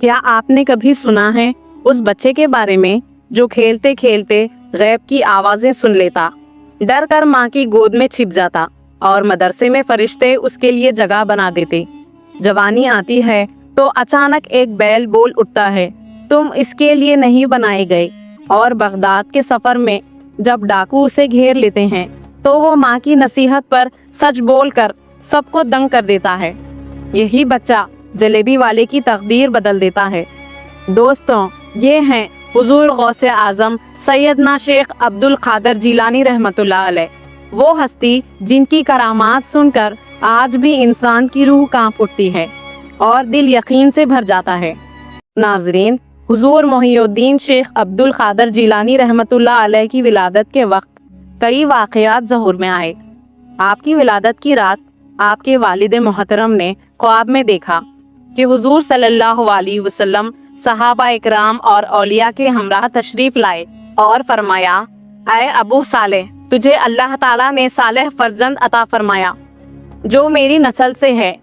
کیا آپ نے کبھی سنا ہے اس بچے کے بارے میں جو کھیلتے کھیلتے غیب کی آوازیں سن لیتا، ڈر کر ماں کی گود میں چھپ جاتا اور مدرسے میں فرشتے اس کے لیے جگہ بنا دیتے؟ جوانی آتی ہے تو اچانک ایک بیل بول اٹھتا ہے، تم اس کے لیے نہیں بنائے گئے۔ اور بغداد کے سفر میں جب ڈاکو اسے گھیر لیتے ہیں تو وہ ماں کی نصیحت پر سچ بول کر سب کو دنگ کر دیتا ہے۔ یہی بچہ جلیبی والے کی تقدیر بدل دیتا ہے۔ دوستوں، یہ ہیں حضور غوث اعظم سیدنا شیخ عبد القادر جیلانی رحمۃ اللہ علیہ، وہ ہستی جن کی کرامات سن کر آج بھی انسان کی روح کانپ اٹھتی ہے اور دل یقین سے بھر جاتا ہے۔ ناظرین، حضور محی الدین شیخ عبد القادر جیلانی رحمۃ اللہ علیہ کی ولادت کے وقت کئی واقعات ظہور میں آئے۔ آپ کی ولادت کی رات آپ کے والد محترم نے خواب میں دیکھا کہ حضور صلی اللہ علیہ وسلم صحابہ اکرام اور اولیاء کے ہمراہ تشریف لائے اور فرمایا، اے ابو صالح، تجھے اللہ تعالیٰ نے صالح فرزند عطا فرمایا جو میری نسل سے ہے،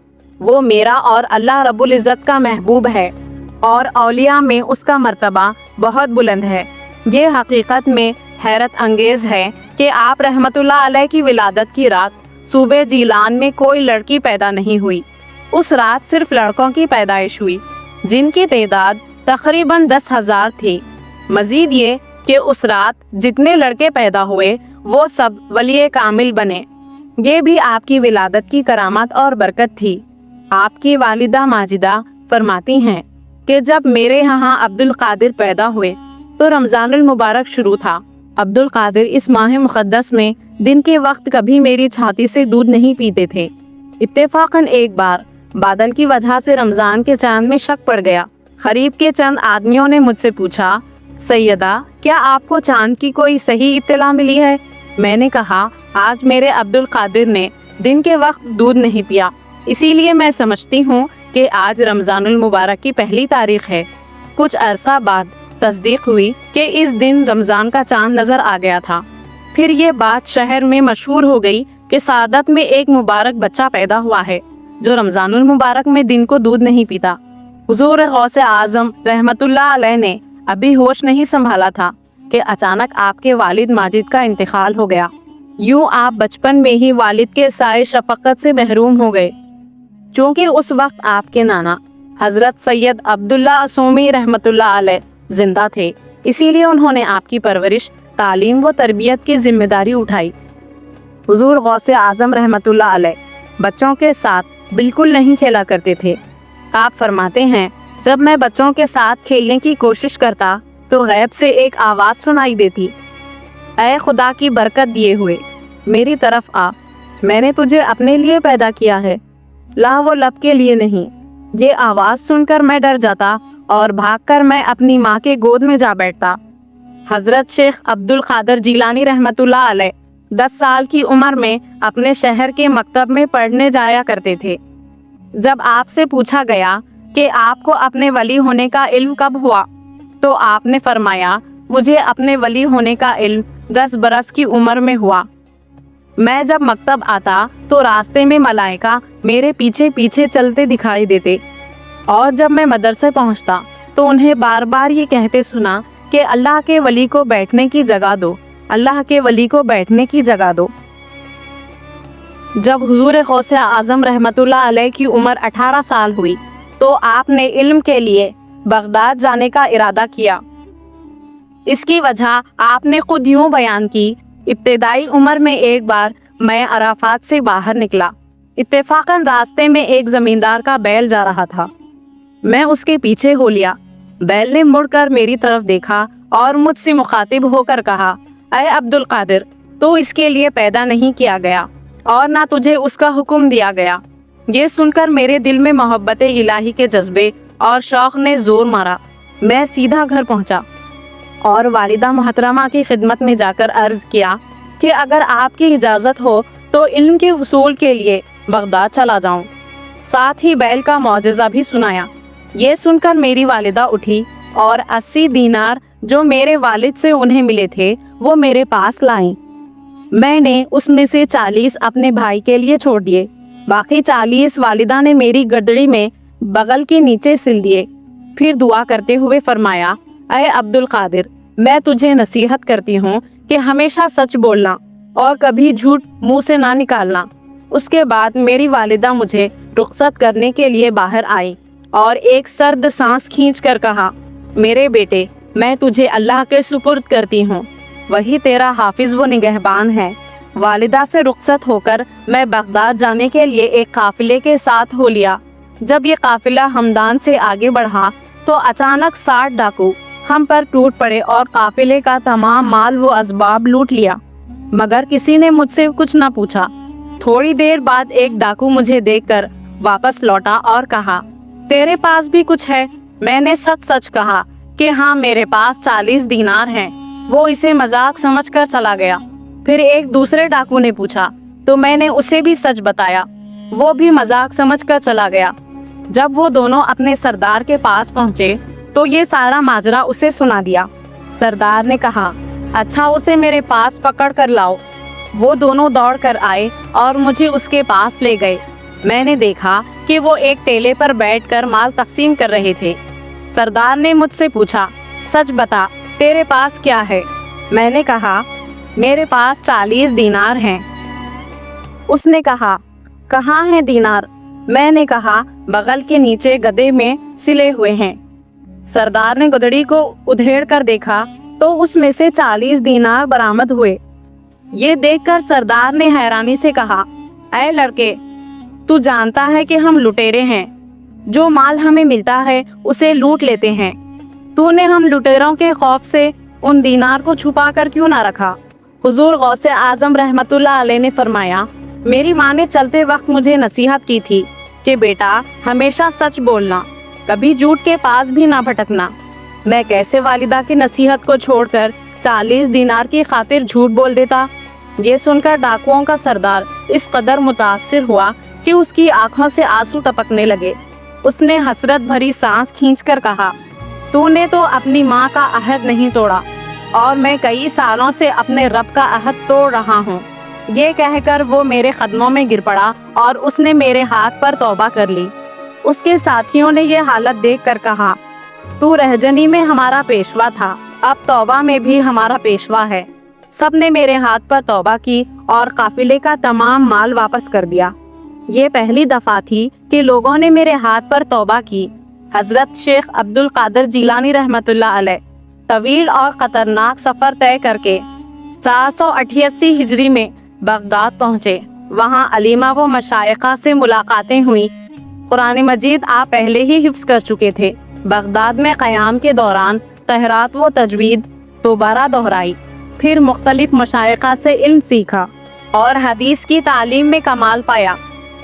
وہ میرا اور اللہ رب العزت کا محبوب ہے اور اولیاء میں اس کا مرتبہ بہت بلند ہے۔ یہ حقیقت میں حیرت انگیز ہے کہ آپ رحمت اللہ علیہ کی ولادت کی رات صوبہ جیلان میں کوئی لڑکی پیدا نہیں ہوئی۔ اس رات صرف لڑکوں کی پیدائش ہوئی، جن کی تعداد تقریباً 10,000 تھی۔ مزید یہ کہ اس رات جتنے لڑکے پیدا ہوئے وہ سب ولی کامل بنے۔ یہ بھی آپ کی ولادت کی کرامت اور برکت تھی۔ آپ کی والدہ ماجدہ فرماتی ہیں کہ جب میرے ہاں عبد القادر پیدا ہوئے تو رمضان المبارک شروع تھا۔ عبد القادر اس ماہ مقدس میں دن کے وقت کبھی میری چھاتی سے دودھ نہیں پیتے تھے۔ اتفاقاً ایک بار بادل کی وجہ سے رمضان کے چاند میں شک پڑ گیا۔ قریب کے چند آدمیوں نے مجھ سے پوچھا، سیدہ، کیا آپ کو چاند کی کوئی صحیح اطلاع ملی ہے؟ میں نے کہا، آج میرے عبد القادر نے دن کے وقت دودھ نہیں پیا، اسی لیے میں سمجھتی ہوں کہ آج رمضان المبارک کی پہلی تاریخ ہے۔ کچھ عرصہ بعد تصدیق ہوئی کہ اس دن رمضان کا چاند نظر آ گیا تھا۔ پھر یہ بات شہر میں مشہور ہو گئی کہ سعادت میں ایک مبارک بچہ پیدا ہوا ہے جو رمضان المبارک میں دن کو دودھ نہیں پیتا۔ حضور غوث اعظم رحمت اللہ علیہ نے ابھی ہوش نہیں سنبھالا تھا کہ اچانک آپ کے والد ماجد کا انتقال ہو گیا۔ یوں آپ بچپن میں ہی والد کے سائے شفقت سے محروم ہو گئے۔ چونکہ اس وقت آپ کے نانا حضرت سید عبداللہ اسومی رحمت اللہ علیہ زندہ تھے، اسی لیے انہوں نے آپ کی پرورش، تعلیم و تربیت کی ذمہ داری اٹھائی۔ حضور غوث اعظم رحمت اللہ علیہ بچوں کے ساتھ بالکل نہیں کھیلا کرتے تھے۔ آپ فرماتے ہیں، جب میں بچوں کے ساتھ کھیلنے کی کوشش کرتا تو غیب سے ایک آواز سنائی دیتی، اے خدا کی برکت دیے ہوئے، میری طرف آ، میں نے تجھے اپنے لیے پیدا کیا ہے، لا و لب کے لیے نہیں۔ یہ آواز سن کر میں ڈر جاتا اور بھاگ کر میں اپنی ماں کے گود میں جا بیٹھتا۔ حضرت شیخ عبد القادر جیلانی رحمت اللہ علیہ 10 سال کی عمر میں اپنے شہر کے مکتب میں پڑھنے جایا کرتے تھے۔ جب آپ سے پوچھا گیا کہ آپ کو اپنے ولی ہونے کا علم کب ہوا تو آپ نے فرمایا، مجھے اپنے ولی ہونے کا علم 10 برس کی عمر میں ہوا۔ میں جب مکتب آتا تو راستے میں ملائکہ میرے پیچھے پیچھے چلتے دکھائی دیتے، اور جب میں مدرسے پہنچتا تو انہیں بار بار یہ کہتے سنا کہ اللہ کے ولی کو بیٹھنے کی جگہ دو، اللہ کے ولی کو بیٹھنے کی جگہ دو۔ جب حضور غوث اعظم رحمت اللہ علیہ کی عمر 18 سال ہوئی تو آپ نے علم کے لیے بغداد جانے کا ارادہ کیا۔ اس کی وجہ آپ نے خود یوں بیان کی، ابتدائی عمر میں ایک بار میں عرفات سے باہر نکلا، اتفاقاً راستے میں ایک زمیندار کا بیل جا رہا تھا، میں اس کے پیچھے ہو لیا۔ بیل نے مڑ کر میری طرف دیکھا اور مجھ سے مخاطب ہو کر کہا، اے عبد القادر، تو اس کے لیے پیدا نہیں کیا گیا اور نہ تجھے اس کا حکم دیا گیا۔ یہ سن کر میرے دل میں محبت الہی کے جذبے اور شوق نے زور مارا۔ میں سیدھا گھر پہنچا اور والدہ محترمہ کی خدمت میں جا کر عرض کیا کہ اگر آپ کی اجازت ہو تو علم کے حصول کے لیے بغداد چلا جاؤں۔ ساتھ ہی بیل کا معجزہ بھی سنایا۔ یہ سن کر میری والدہ اٹھی اور 80 دینار جو میرے والد سے انہیں ملے تھے وہ میرے پاس لائیں۔ میں نے اس میں سے 40 اپنے بھائی کے لیے چھوڑ دیے، باقی 40 والدہ نے میری گردڑی میں بغل کے نیچے سل دیے۔ फिर दुआ करते हुए फरमाया, ऐ अब्दुल कादिर, मैं तुझे नसीहत करती हूँ कि हमेशा सच बोलना और कभी झूठ मुंह से ना निकालना। उसके बाद मेरी वालिदा मुझे रुखसत करने के लिए बाहर आई और एक सर्द सांस खींचकर कहा, मेरे बेटे, मैं तुझे अल्लाह के सुपुर्द करती हूँ, वही तेरा हाफिज व निगहबान है। वालिदा से रुखसत होकर मैं बगदाद जाने के लिए एक काफिले के साथ हो लिया। जब ये काफिला हमदान से आगे बढ़ा तो अचानक 60 डाकू हम पर टूट पड़े और काफिले का तमाम माल व असबाब लूट लिया, मगर किसी ने मुझसे कुछ न पूछा। थोड़ी देर बाद एक डाकू मुझे देखकर वापस लौटा और कहा, तेरे पास भी कुछ है? मैंने सच सच कहा कि हाँ, मेरे पास 40 दीनार हैं। वो इसे मजाक समझकर चला गया। फिर एक दूसरे डाकू ने पूछा तो मैंने उसे भी सच बताया। वो भी मजाक समझकर चला गया। जब वो दोनों अपने सरदार के पास पहुंचे तो ये सारा माजरा उसे सुना दिया। सरदार ने कहा, अच्छा, उसे मेरे पास पकड़ कर लाओ। वो दोनों दौड़ कर आए और मुझे उसके पास ले गए। मैंने देखा कि वो एक टेले पर बैठकर माल तकसीम कर रहे थे। सरदार ने मुझसे पूछा, सच बता, तेरे पास क्या है? मैंने कहा, मेरे पास 40 दीनार हैं। उसने कहा, कहाँ हैं दीनार? मैंने कहा, बगल के नीचे गदे में सिले हुए हैं। सरदार ने गुदड़ी को उधेड़ कर देखा तो उसमें से 40 दीनार बरामद हुए। ये देखकर सरदार ने हैरानी से कहा, ऐ लड़के, तू जानता है कि हम लुटेरे हैं, जो माल हमें मिलता है उसे लूट लेते हैं। तूने हम लुटेरों के खौफ से उन दीनार को छुपा कर क्यों ना रखा? हुजूर गौसे आजम रहमतुल्लाह अलैह ने फरमाया, मेरी माँ ने चलते वक्त मुझे नसीहत की थी कि बेटा, हमेशा सच बोलना, कभी झूठ के पास भी ना भटकना। मैं कैसे वालिदा की नसीहत को छोड़कर 40 दीनार की खातिर झूठ बोल देता? ये सुनकर डाकुओं का सरदार इस कदर मुतासिर हुआ कि उसकी आंखों से आंसू टपकने लगे। उसने हसरत भरी सांस खींचकर कहा, तूने तो अपनी माँ का अहद नहीं तोड़ा और मैं कई सालों से अपने रब का अहद तोड़ रहा हूँ। ये कहकर वो मेरे कदमों में गिर पड़ा और उसने मेरे हाथ पर तौबा कर ली। उसके साथियों ने ये हालत देखकर कहा, तू रहजनी में हमारा पेशवा था, अब तौबा में भी हमारा पेशवा है। सबने मेरे हाथ पर तौबा की और काफिले का तमाम माल वापस कर दिया। ये पहली दफा थी कि लोगों ने मेरे हाथ पर तौबा की। हजरत शेख अब्दुल कादिर जिलानी रहमतुल्लाह अलैह तवील और खतरनाक सफर तय करके 488 हिजरी में बगदाद पहुँचे। वहाँ अलीमा व मशाइखा से मुलाकातें हुई। कुरान मजीद आप पहले ही हिफ्ज कर चुके थे। बगदाद में क़याम के दौरान तहरात व तजवीद दोबारा दोहराई। फिर मुख्तलिफ मशाइखा से इल्म सीखा और हदीस की तालीम में कमाल पाया।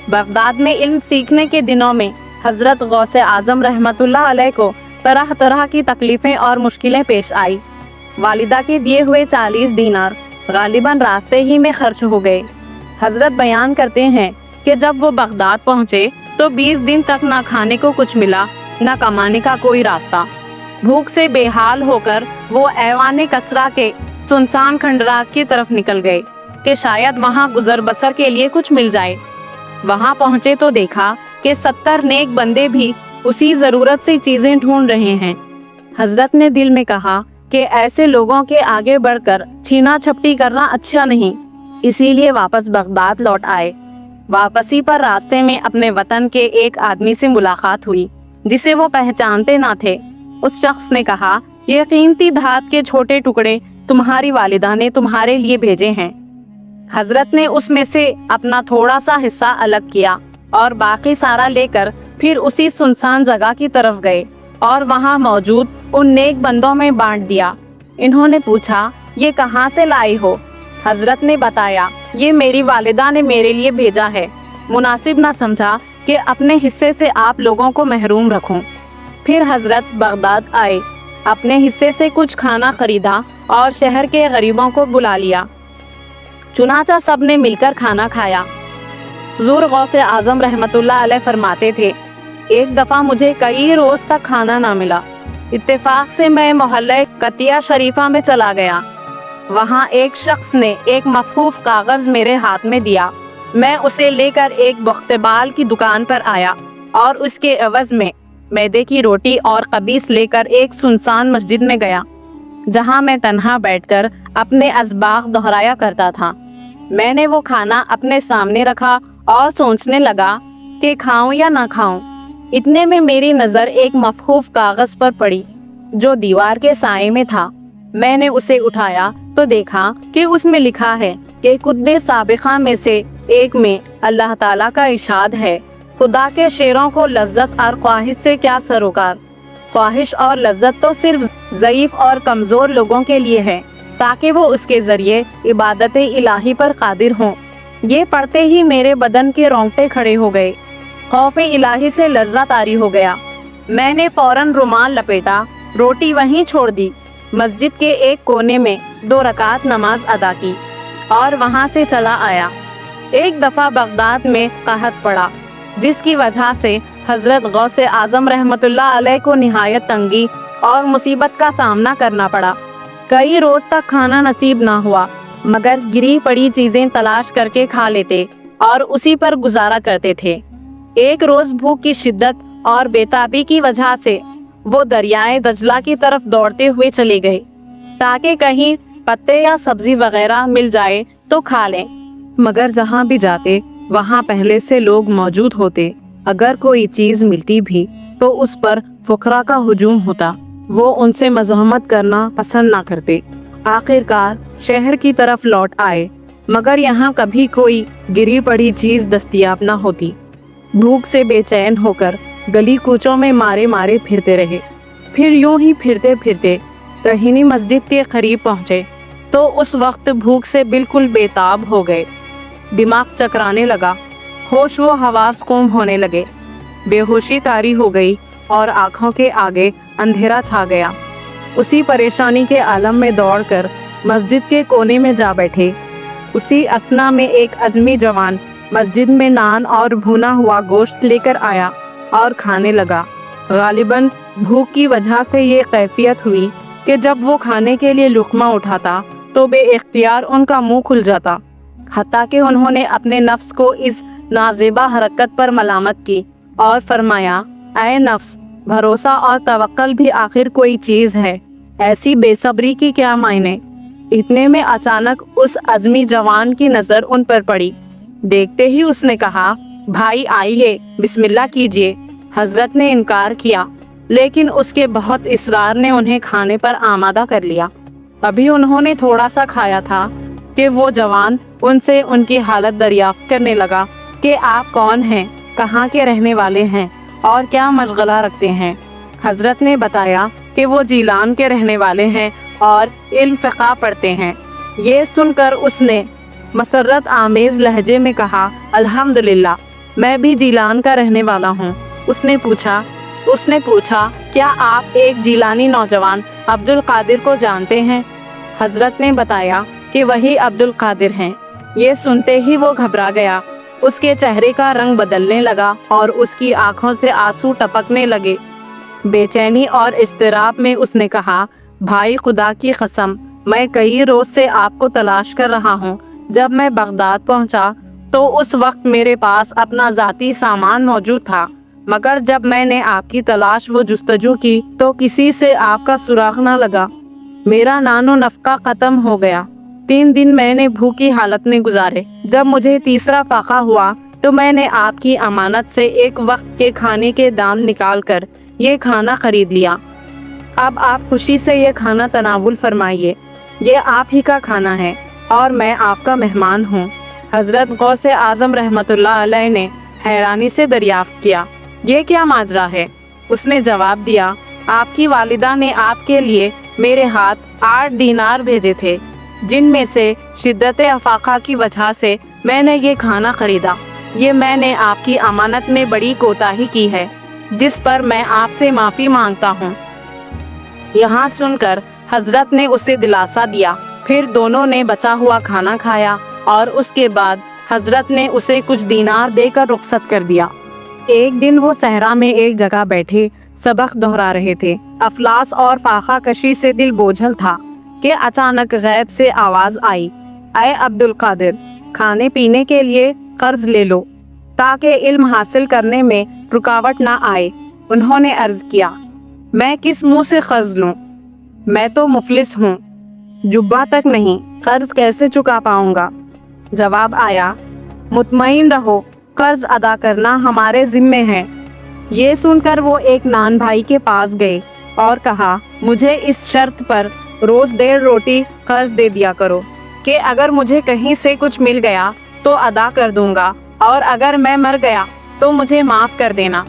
बगदाद में इल्म सीखने के दिनों में हजरत गौसे आजम रहमतुल्लाह अलैह को तरह तरह की तकलीफें और मुश्किलें पेश आई। वालिदा के दिए हुए 40 दीनार गालिबन रास्ते ही में खर्च हो गए। हजरत बयान करते हैं कि जब वो बगदाद पहुँचे तो 20 दिन तक ना खाने को कुछ मिला, ना कमाने का कोई रास्ता। भूख से बेहाल होकर वो ऐवान कसरा के सुनसान खंडरात की तरफ निकल गए कि शायद वहाँ गुजर बसर के लिए कुछ मिल जाए। वहाँ पहुँचे तो देखा कि 70 नेक बंदे भी उसी जरूरत से चीजें ढूंढ रहे हैं। हजरत ने दिल में कहा कि ऐसे लोगों के आगे बढ़कर छीना झपटी करना अच्छा नहीं, इसीलिए वापस बगदाद लौट आए। वापसी पर रास्ते में अपने वतन के एक आदमी से मुलाकात हुई जिसे वो पहचानते ना थे। उस शख्स ने कहा, ये कीमती धात के छोटे टुकड़े तुम्हारी वालिदा ने तुम्हारे लिए भेजे हैं। हजरत ने उसमें से अपना थोड़ा सा हिस्सा अलग किया और बाकी सारा लेकर फिर उसी सुनसान जगह की तरफ गए और वहां मौजूद उन नेक बंदों में बांट दिया। इन्होंने पूछा, ये कहाँ से लाई हो? हजरत ने बताया, ये मेरी वालिदा ने मेरे लिए भेजा है। मुनासिब ना समझा कि अपने हिस्से से आप लोगों को महरूम रखूं। फिर हजरत बगदाद आए, अपने हिस्से से कुछ खाना खरीदा और शहर के गरीबों को बुला लिया। चुनाचा सब ने मिलकर खाना खाया। हुजूर गौसे आजम रहमतुल्लाह अलैह फरमाते थे, एक दफ़ा मुझे कई रोज़ तक खाना ना मिला। इत्तेफाक से मैं मोहल्ले कतिया शरीफा में चला गया। वहाँ एक शख्स ने एक मफहूफ कागज़ मेरे हाथ में दिया। मैं उसे लेकर एक बख्तबाल की दुकान पर आया और उसके एवज में मैदे की रोटी और कबीस लेकर एक सुनसान मस्जिद में गया, जहां मैं तन्हा बैठकर अपने असबाग दोहराया करता था। मैंने वो खाना अपने सामने रखा और सोचने लगा कि खाऊं या ना खाऊं। इतने में मेरी नज़र एक मफहूफ कागज़ पर पड़ी जो दीवार के साए में था। मैंने उसे उठाया तो देखा कि उसमें लिखा है कि कुतुब साबिक़ा में से एक में अल्लाह ताला का इरशाद है, खुदा के शेरों को लज्जत और ख्वाहिश से क्या सरोकार। ख्वाहिश और लज्जत तो सिर्फ ज़ईफ़ और कमज़ोर लोगों के लिए है, ताकि वो उसके ज़रिए इबादत इलाही पर कादिर हों। ये पढ़ते ही मेरे बदन के रोंगटे खड़े हो गए। खौफ इलाही से लर्ज़ा तारी हो गया। मैंने फौरन रुमाल लपेटा, रोटी वहीं छोड़ दी, मस्जिद के एक कोने में 2 रकात नमाज अदा की और वहां से चला आया। एक दफ़ा बगदाद में कहत पड़ा, जिसकी वजह से हज़रत गौसे आज़म रहमतुल्लाह अलैह को निहायत तंगी और मुसीबत का सामना करना पड़ा। कई रोज़ तक खाना नसीब ना हुआ, मगर गिरी पड़ी चीज़ें तलाश करके खा लेते और उसी पर गुजारा करते थे। एक रोज़ भूख की शिद्दत और बेताबी की वजह से वो दरियाए दजला की तरफ दौड़ते हुए चले गए, ताकि कहीं पत्ते या सब्जी वगैरह मिल जाए तो खा लें। मगर जहाँ भी जाते वहाँ पहले से लोग मौजूद होते। अगर कोई चीज़ मिलती भी तो उस पर फुकरा का हुजूम होता। वो उनसे मज़ाहमत करना पसंद ना करते। आखिरकार शहर की तरफ लौट आए, मगर यहाँ कभी कोई गिरी पड़ी चीज़ दस्तयाब ना होती। भूख से बेचैन होकर गली कूचों में मारे मारे फिरते रहे। फिर यूं ही फिरते फिरते रहीनी मस्जिद के करीब पहुँचे तो उस वक्त भूख से बिल्कुल बेताब हो गए। दिमाग चकराने लगा, होश व हवास गुम होने लगे। बेहोशी तारी हो गई और आँखों के आगे अंधेरा छा गया। उसी परेशानी के आलम में दौड़कर मस्जिद के कोने में जा बैठे। उसी असना में एक अज़मी जवान मस्जिद में नान और भुना हुआ गोश्त लेकर आया और खाने लगा। गालिबन भूख की वजह से ये कैफियत हुई कि जब वो खाने के लिए लुक़मा उठाता तो बेइख्तियार उनका मुंह खुल जाता। हत्ता कि उन्होंने अपने नफ्स को इस नाज़ेबा हरकत पर मलामत की और फरमाया, ऐ नफ्स, भरोसा और तवक्कल भी आखिर कोई चीज़ है, ऐसी बेसब्री की क्या मायने। इतने में अचानक उस अज़मी जवान की नज़र उन पर पड़ी। देखते ही उसने कहा, भाई आइए, बिस्मिल्लाह कीजिए। हजरत ने इनकार किया, लेकिन उसके बहुत इसरार ने उन्हें खाने पर आमादा कर लिया। अभी उन्होंने थोड़ा सा खाया था कि वो जवान उनसे उनकी हालत दरियाफ्त करने लगा कि आप कौन हैं, कहाँ के रहने वाले हैं और क्या मशगला रखते हैं। हजरत ने बताया कि वो जीलान के रहने वाले हैं और इल्म फ़िक़्ह पढ़ते हैं। ये सुनकर उसने मसरत आमेज़ लहजे में कहा, अल्हम्दुलिल्लाह, मैं भी जीलान का रहने वाला हूँ। उसने पूछा, क्या आप एक जीलानी नौजवान अब्दुल कादिर को जानते हैं? हजरत ने बताया कि वही अब्दुल कादिर हैं। ये सुनते ही वो घबरा गया। उसके चेहरे का रंग बदलने लगा और उसकी आंखों से आंसू टपकने लगे। बेचैनी और इज़्तिराब में उसने कहा, भाई खुदा की कसम, मैं कई रोज से आपको तलाश कर रहा हूँ। जब मैं बगदाद पहुँचा तो उस वक्त मेरे पास अपना ज़ाती सामान मौजूद था, मगर जब मैंने आपकी तलाश व जुस्तजू की तो किसी से आपका सुराग न लगा। मेरा नानो नफ़का ख़त्म हो गया। 3 दिन मैंने भूखी हालत में गुजारे। जब मुझे तीसरा फाका हुआ तो मैंने आपकी अमानत से एक वक्त के खाने के दाम निकाल कर ये खाना खरीद लिया। अब आप खुशी से ये खाना तनावुल फरमाइए। ये आप ही का खाना है और मैं आपका मेहमान हूँ। हज़रत गौसे आज़म रहमतुल्लाह अलैह ने हैरानी से दरियाफ्त किया, ये क्या माजरा है? उसने जवाब दिया, आपकी वालिदा ने आपके लिए मेरे हाथ 8 दीनार भेजे थे, जिनमें से शिद्दत अफाका की वजह से मैंने ये खाना खरीदा। ये मैंने आपकी अमानत में बड़ी कोताही की है, जिस पर मैं आपसे माफ़ी मांगता हूँ। यहाँ सुनकर हजरत ने उसे दिलासा दिया। फिर दोनों ने बचा हुआ खाना खाया और उसके बाद हजरत ने उसे कुछ दीनार देकर रुखसत कर दिया। एक दिन वो सहरा में एक जगह बैठे सबक दोहरा रहे थे। अफलास और फाखा कशी से दिल बोझल था कि अचानक गैब से आवाज़ आई, ऐ अब्दुल कादिर, खाने पीने के लिए कर्ज ले लो ताकि इल्म हासिल करने में रुकावट ना आए। انہوں نے عرض کیا، میں کس منہ سے قرض لوں؟ میں تو مفلس ہوں، جبہ تک نہیں، قرض کیسے چکا پاؤں گا؟ جواب آیا، مطمئن رہو، قرض ادا کرنا ہمارے ذمے ہے۔ یہ سن کر وہ ایک نان بھائی کے پاس گئے اور کہا، مجھے اس شرط پر روز 1.5 روٹی قرض دے دیا کرو کہ اگر مجھے کہیں سے کچھ مل گیا تو ادا کر دوں گا، اور اگر میں مر گیا تو مجھے معاف کر دینا۔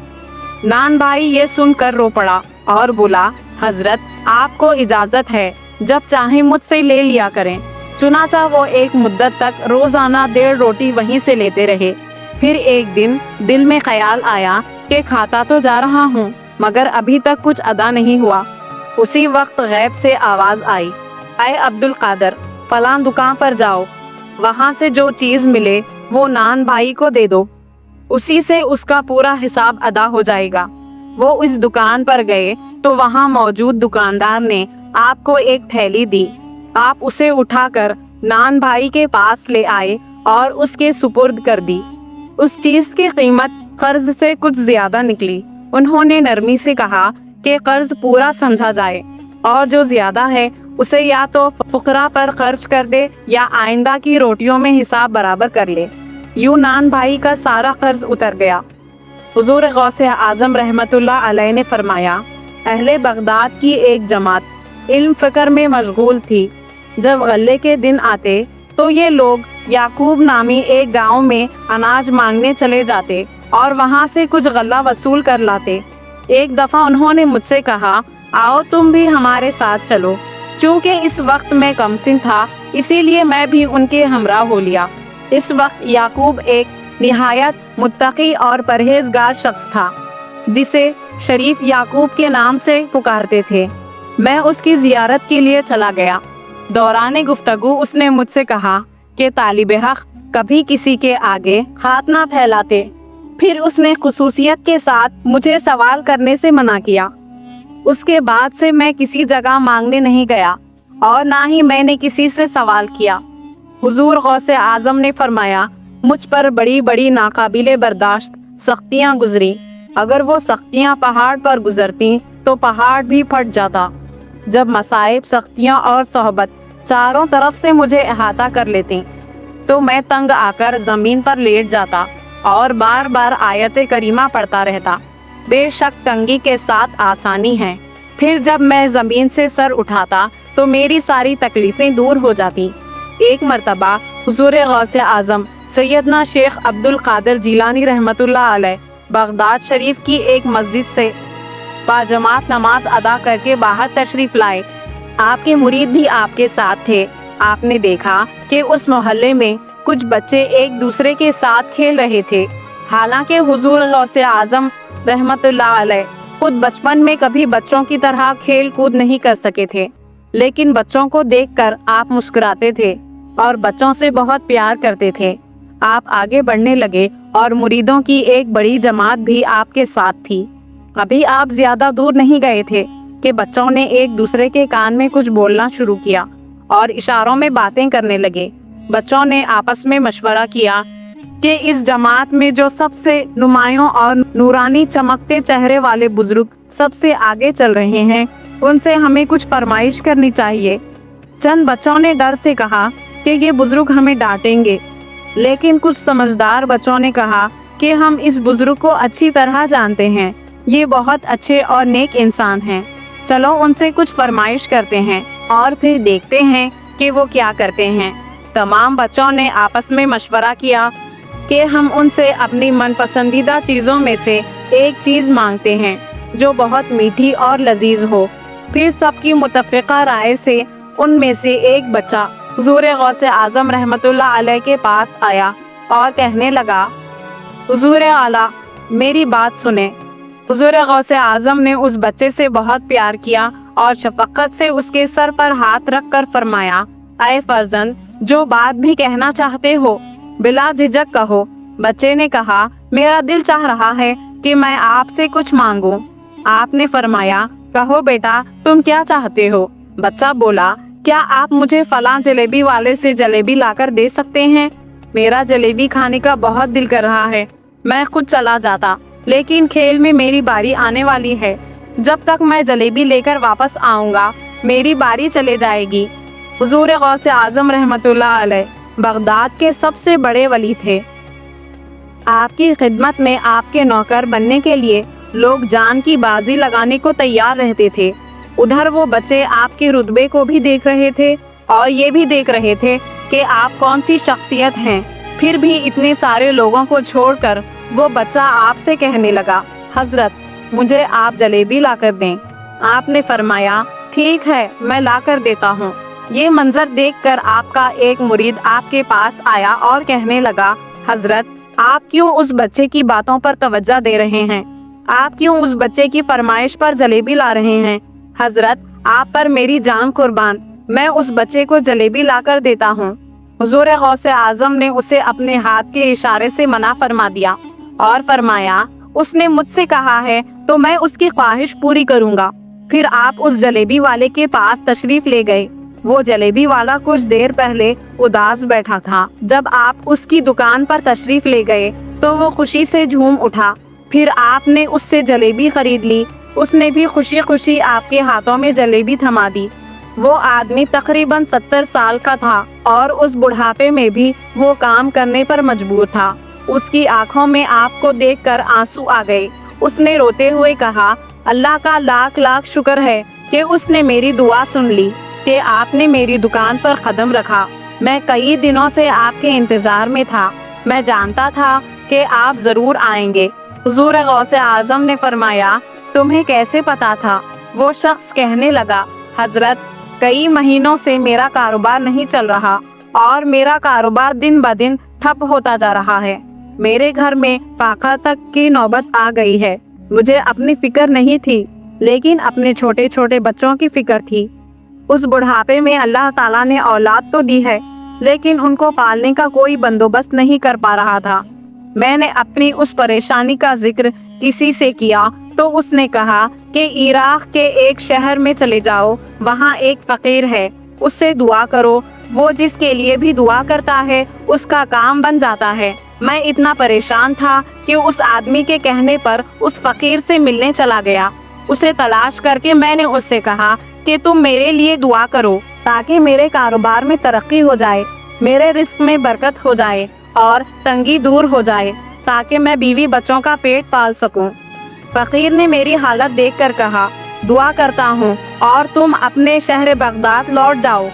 نان بھائی یہ سن کر رو پڑا اور بولا، حضرت آپ کو اجازت ہے، جب چاہیں مجھ سے لے لیا کریں۔ چنانچہ وہ ایک مدت تک روزانہ 1.5 روٹی وہیں سے لیتے رہے۔ پھر ایک دن دل میں خیال آیا کہ کھاتا تو جا رہا ہوں مگر ابھی تک کچھ ادا نہیں ہوا۔ اسی وقت غیب سے آواز آئی، اے عبد القادر، فلاں دکان پر جاؤ، وہاں سے جو چیز ملے وہ نان بھائی کو دے دو، اسی سے اس کا پورا حساب ادا ہو جائے گا۔ وہ اس دکان پر گئے تو وہاں موجود دکاندار نے آپ کو ایک تھیلی دی۔ آپ اسے اٹھا کر نان بھائی کے پاس لے آئے اور اس کے سپرد کر دی۔ اس چیز کی قیمت قرض سے کچھ زیادہ نکلی۔ انہوں نے نرمی سے کہا کہ قرض پورا سمجھا جائے اور جو زیادہ ہے اسے یا تو فقراء پر خرچ کر دے یا آئندہ کی روٹیوں میں حساب برابر کر لے۔ یوں نان بھائی کا سارا قرض اتر گیا۔ حضور غوث اعظم رحمت اللہ علیہ نے فرمایا، اہل بغداد کی ایک جماعت علم فکر میں مشغول تھی۔ جب غلے کے دن آتے تو یہ لوگ یعقوب نامی ایک گاؤں میں اناج مانگنے چلے جاتے اور وہاں سے کچھ غلہ وصول کر لاتے۔ ایک دفعہ انہوں نے مجھ سے کہا، آؤ تم بھی ہمارے ساتھ چلو۔ چونکہ اس وقت میں کم سن تھا اسی لیے میں بھی ان کے ہمراہ ہو لیا۔ اس وقت یعقوب ایک نہایت متقی اور پرہیزگار شخص تھا جسے شریف یعقوب کے نام سے پکارتے تھے۔ میں اس کی زیارت کے لیے چلا گیا۔ دوران گفتگو اس نے مجھ سے کہا کہ طالب حق کبھی کسی کے آگے ہاتھ نہ پھیلاتے۔ پھر اس نے خصوصیت کے ساتھ مجھے سوال کرنے سے منع کیا۔ اس کے بعد سے میں کسی جگہ مانگنے نہیں گیا اور نہ ہی میں نے کسی سے سوال کیا۔ حضور غوث اعظم نے فرمایا، مجھ پر بڑی بڑی ناقابل برداشت سختیاں گزری۔ اگر وہ سختیاں پہاڑ پر گزرتی تو پہاڑ بھی پھٹ جاتا۔ جب مصائب، سختیاں اور صحبت چاروں طرف سے مجھے احاطہ کر لیتی تو میں تنگ آ کر زمین پر لیٹ جاتا اور بار بار آیت کریمہ پڑھتا رہتا، بے شک تنگی کے ساتھ آسانی ہے۔ پھر جب میں زمین سے سر اٹھاتا تو میری ساری تکلیفیں دور ہو جاتی۔ ایک مرتبہ حضور غوث اعظم سیدنا شیخ عبد القادر جیلانی رحمت اللہ علیہ بغداد شریف کی ایک مسجد سے باجماعت نماز ادا کر کے باہر تشریف لائے۔ آپ کے مرید بھی آپ کے ساتھ تھے۔ آپ نے دیکھا کہ اس محلے میں کچھ بچے ایک دوسرے کے ساتھ کھیل رہے تھے۔ حالانکہ حضور غوث اعظم رحمت اللہ علیہ خود بچپن میں کبھی بچوں کی طرح کھیل کود نہیں کر سکے تھے، لیکن بچوں کو دیکھ کر آپ مسکراتے تھے اور بچوں سے بہت پیار کرتے تھے۔ آپ آگے بڑھنے لگے اور مریدوں کی ایک بڑی جماعت بھی آپ کے ساتھ تھی۔ ابھی آپ زیادہ دور نہیں گئے تھے کہ بچوں نے ایک دوسرے کے کان میں کچھ بولنا شروع کیا اور اشاروں میں باتیں کرنے لگے۔ بچوں نے آپس میں مشورہ کیا کہ اس جماعت میں جو سب سے نمایاں اور نورانی چمکتے چہرے والے بزرگ سب سے آگے چل رہے ہیں، ان سے ہمیں کچھ فرمائش کرنی چاہیے۔ چند بچوں نے ڈر سے کہا کہ یہ بزرگ ہمیں ڈانٹیں گے، لیکن کچھ سمجھدار بچوں نے کہا کہ ہم اس بزرگ کو اچھی طرح جانتے ہیں، یہ بہت اچھے اور نیک انسان ہیں، چلو ان سے کچھ فرمائش کرتے ہیں اور پھر دیکھتے ہیں کہ وہ کیا کرتے ہیں۔ تمام بچوں نے آپس میں مشورہ کیا کہ ہم ان سے اپنی من پسندیدہ چیزوں میں سے ایک چیز مانگتے ہیں جو بہت میٹھی اور لذیذ ہو۔ پھر سب کی متفقہ رائے سے ان میں سے ایک بچہ حضور غوث اعظم رحمت اللہ علیہ کے پاس آیا اور کہنے لگا، حضور اعلیٰ میری بات سنیں۔ حضور غوث اعظم نے اس بچے سے بہت پیار کیا اور شفقت سے اس کے سر پر ہاتھ رکھ کر فرمایا، اے فرزند، جو بات بھی کہنا چاہتے ہو بلا جھجک کہو۔ بچے نے کہا، میرا دل چاہ رہا ہے کہ میں آپ سے کچھ مانگوں۔ آپ نے فرمایا، کہو بیٹا تم کیا چاہتے ہو؟ بچہ بولا، کیا آپ مجھے فلاں جلیبی والے سے جلیبی لا کر دے سکتے ہیں؟ میرا جلیبی کھانے کا بہت دل کر رہا ہے، میں خود چلا جاتا लेकिन खेल में मेरी बारी आने वाली है। जब तक मैं जलेबी लेकर वापस आऊँगा मेरी बारी चले जाएगी। हुजूर गौसे आज़म रहमतुल्लाह अलैह बगदाद के सबसे बड़े वली थे। आपकी खिदमत में आपके नौकर बनने के लिए लोग जान की बाजी लगाने को तैयार रहते थे। उधर वो बच्चे आपके रुतबे को भी देख रहे थे और ये भी देख रहे थे कि आप कौन सी शख्सियत हैं। फिर भी इतने सारे लोगों को छोड़कर वो बच्चा आपसे कहने लगा, हजरत मुझे आप जलेबी लाकर दें। आपने फरमाया, ठीक है मैं लाकर देता हूँ। ये मंजर देखकर आपका एक मुरीद आपके पास आया और कहने लगा, हजरत आप क्यों उस बच्चे की बातों पर तवज्जो दे रहे हैं? आप क्यों उस बच्चे की फरमाइश पर जलेबी ला रहे हैं? हजरत आप पर मेरी जान कुर्बान, मैं उस बच्चे को जलेबी लाकर देता हूँ। हुजूर गौसे आजम ने उसे अपने हाथ के इशारे से मना फरमा दिया और फरमाया, उसने मुझसे कहा है तो मैं उसकी ख्वाहिश पूरी करूँगा। फिर आप उस जलेबी वाले के पास तशरीफ ले गए। वो जलेबी वाला कुछ देर पहले उदास बैठा था। जब आप उसकी दुकान पर तशरीफ ले गए तो वो खुशी से झूम उठा। फिर आपने उससे जलेबी खरीद ली। उसने भी खुशी खुशी आपके हाथों में जलेबी थमा दी। वो आदमी तकरीबन 70 साल का था और उस बुढ़ापे में भी वो काम करने पर मजबूर था। उसकी आंखों में आपको देखकर आंसू आ गए। उसने रोते हुए कहा, अल्लाह का लाख लाख शुक्र है कि उसने मेरी दुआ सुन ली कि आपने मेरी दुकान पर कदम रखा। मैं कई दिनों से आपके इंतजार में था। मैं जानता था कि आप जरूर आएंगे। हुजूर गौसे आजम ने फरमाया, तुम्हें कैसे पता था? वो शख्स कहने लगा, हजरत कई महीनों से मेरा कारोबार नहीं चल रहा और मेरा कारोबार दिन ब दिन ठप होता जा रहा है। मेरे घर में फाका तक की नौबत आ गई है। मुझे अपनी फिक्र नहीं थी लेकिन अपने छोटे छोटे बच्चों की फिक्र थी। उस बुढ़ापे में अल्लाह ताला ने औलाद तो दी है लेकिन उनको पालने का कोई बंदोबस्त नहीं कर पा रहा था। मैंने अपनी उस परेशानी का जिक्र किसी से किया तो उसने कहा कि इराक के एक शहर में चले जाओ, वहाँ एक फकीर है, उससे दुआ करो। वो जिसके लिए भी दुआ करता है उसका काम बन जाता है। मैं इतना परेशान था कि उस आदमी के कहने पर उस फकीर से मिलने चला गया। उसे तलाश करके मैंने उससे कहा कि तुम मेरे लिए दुआ करो ताकि मेरे कारोबार में तरक्की हो जाए, मेरे रिस्क में बरकत हो जाए और तंगी दूर हो जाए ताकि मैं बीवी बच्चों का पेट पाल सकूं। फकीर ने मेरी हालत देखकर कहा, दुआ करता हूँ और तुम अपने शहर बगदाद लौट जाओ।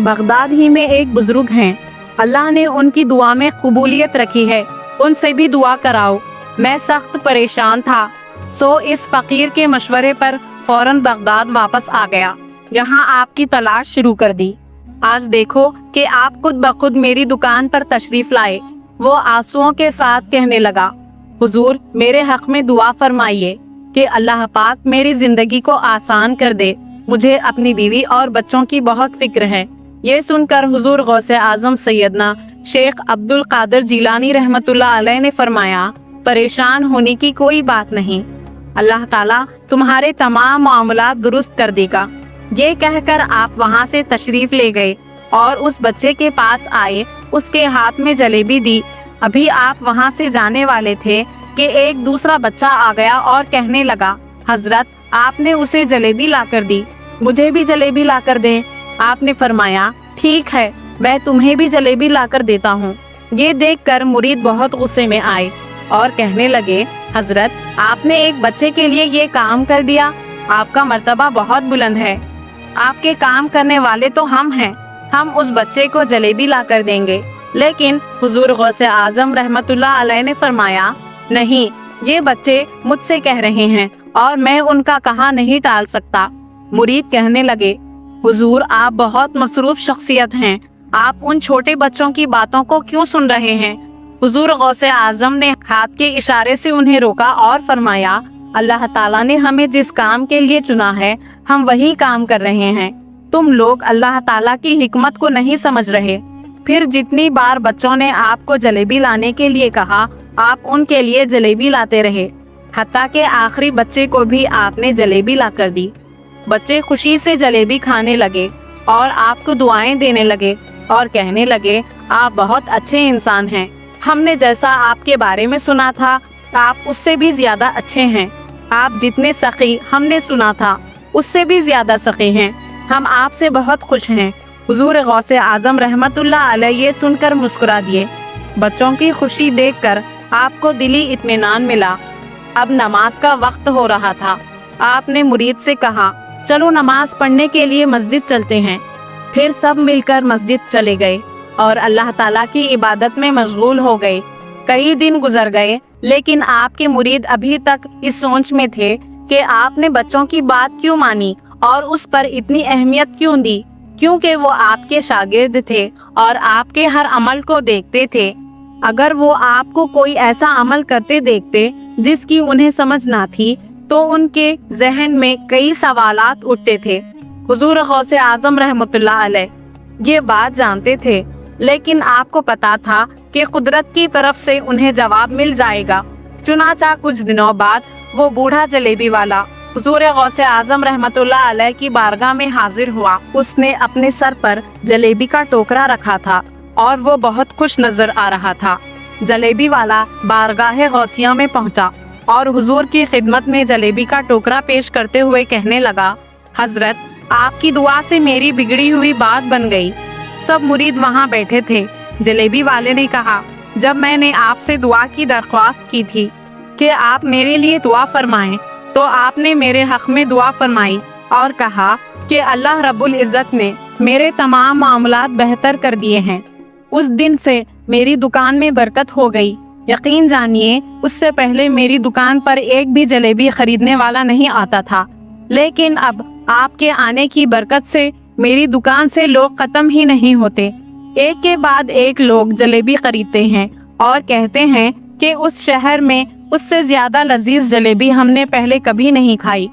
बगदाद ही में एक बुजुर्ग हैं, अल्लाह ने उनकी दुआ में कबूलियत रखी है, उनसे भी दुआ कराओ। मैं सख्त परेशान था सो इस फकीर के मशवरे पर फौरन बगदाद वापस आ गया। यहाँ आपकी तलाश शुरू कर दी। आज देखो कि आप खुद ब खुद मेरी दुकान पर तशरीफ लाए। वो आंसुओं के साथ कहने लगा, हुजूर मेरे हक में दुआ फरमाइए कि अल्लाह पाक मेरी जिंदगी को आसान कर दे। मुझे अपनी बीवी और बच्चों की बहुत फिक्र है। ये सुनकर हुजूर गौसे आजम सैयदना शेख अब्दुल कादिर जिलानी रहमतुल्लाह अलैह ने फरमाया, परेशान होने की कोई बात नहीं, अल्लाह ताला तुम्हारे तमाम मामलात दुरुस्त कर देगा। ये कहकर आप वहाँ से तशरीफ ले गए और उस बच्चे के पास आए, उसके हाथ में जलेबी दी। अभी आप वहाँ से जाने वाले थे कि एक दूसरा बच्चा आ गया और कहने लगा, हजरत आपने उसे जलेबी लाकर दी, मुझे भी जलेबी लाकर दें। आपने फरमाया, ठीक है मैं तुम्हें भी जलेबी लाकर देता हूँ। ये देखकर मुरीद बहुत गुस्से में आए और कहने लगे, हजरत आपने एक बच्चे के लिए ये काम कर दिया, आपका मर्तबा बहुत बुलंद है। आपके काम करने वाले तो हम हैं, हम उस बच्चे को जलेबी ला कर देंगे। लेकिन हुजूर गौसे आजम रहमतुल्लाह अलैह ने फरमाया, नहीं, ये बच्चे मुझसे कह रहे हैं और मैं उनका कहा नहीं टाल सकता। मुरीद कहने लगे, हुजूर आप बहुत मसरूफ शख्सियत हैं, आप उन छोटे बच्चों की बातों को क्यों सुन रहे हैं? हुजूर गौसे आजम ने हाथ के इशारे से उन्हें रोका और फरमाया, अल्लाह ताला ने हमें जिस काम के लिए चुना है हम वही काम कर रहे हैं। तुम लोग अल्लाह ताला की हिकमत को नहीं समझ रहे। फिर जितनी बार बच्चों ने आपको जलेबी लाने के लिए कहा आप उनके लिए जलेबी लाते रहे, हत्ता के आखिरी बच्चे को भी आपने जलेबी ला कर दी। बच्चे खुशी से जलेबी खाने लगे और आपको दुआएं देने लगे और कहने लगे, आप बहुत अच्छे इंसान हैं, हमने जैसा आपके बारे में सुना था आप उससे भी ज्यादा अच्छे हैं। आप जितने सखी हमने सुना था उससे भी ज्यादा सखी हैं। हम आपसे बहुत खुश हैं। हुजूर गौसे आजम रहमतुल्लाह अलैह ये सुनकर मुस्कुरा दिए। बच्चों की खुशी देखकर आपको दिली इत्मीनान मिला। अब नमाज का वक्त हो रहा था। आपने मुरीद से कहा, चलो नमाज पढ़ने के लिए मस्जिद चलते हैं। फिर सब मिलकर मस्जिद चले गए और अल्लाह ताला की इबादत में मशगूल हो गए। कई दिन गुजर गए, लेकिन आपके मुरीद अभी तक इस सोच में थे कि आपने बच्चों की बात क्यों मानी और उस पर इतनी अहमियत क्यों दी, क्योंकि वो आपके शागिर्द थे और आपके हर अमल को देखते थे। अगर वो आपको कोई ऐसा अमल करते देखते जिसकी उन्हें समझ ना थी, तो उनके जहन में कई सवालात उठते थे। हुजूर गौसे आजम रहमतुल्लाह अलैह ये बात जानते थे, लेकिन आपको पता था कि कुदरत की तरफ से उन्हें जवाब मिल जाएगा। चुनाचा कुछ दिनों बाद वो बूढ़ा जलेबी वाला हुजूर गौसे आजम रहमतुल्लाह अलैह की बारगाह में हाजिर हुआ। उसने अपने सर पर जलेबी का टोकरा रखा था और वो बहुत खुश नजर आ रहा था। जलेबी वाला बारगाह गौसिया में पहुंचा और हुजूर की खिदमत में जलेबी का टोकरा पेश करते हुए कहने लगा, हजरत, आपकी दुआ से मेरी बिगड़ी हुई बात बन गई। सब मुरीद वहाँ बैठे थे। जलेबी वाले ने कहा, जब मैंने आपसे दुआ की दरख्वास्त की थी कि आप मेरे लिए दुआ फरमाएं, तो आपने मेरे हक में दुआ फरमाई और कहा कि अल्लाह रब्बुल इज़्ज़त ने मेरे तमाम मामलात बेहतर कर दिए हैं। उस दिन से मेरी दुकान में बरकत हो गई। यकीन जानिए, उससे पहले मेरी दुकान पर एक भी जलेबी खरीदने वाला नहीं आता था, लेकिन अब आपके आने की बरकत से मेरी दुकान से लोग खत्म ही नहीं होते। एक के बाद एक लोग जलेबी खरीदते हैं और कहते हैं कि उस शहर में उससे ज्यादा लजीज जलेबी हमने पहले कभी नहीं खाई।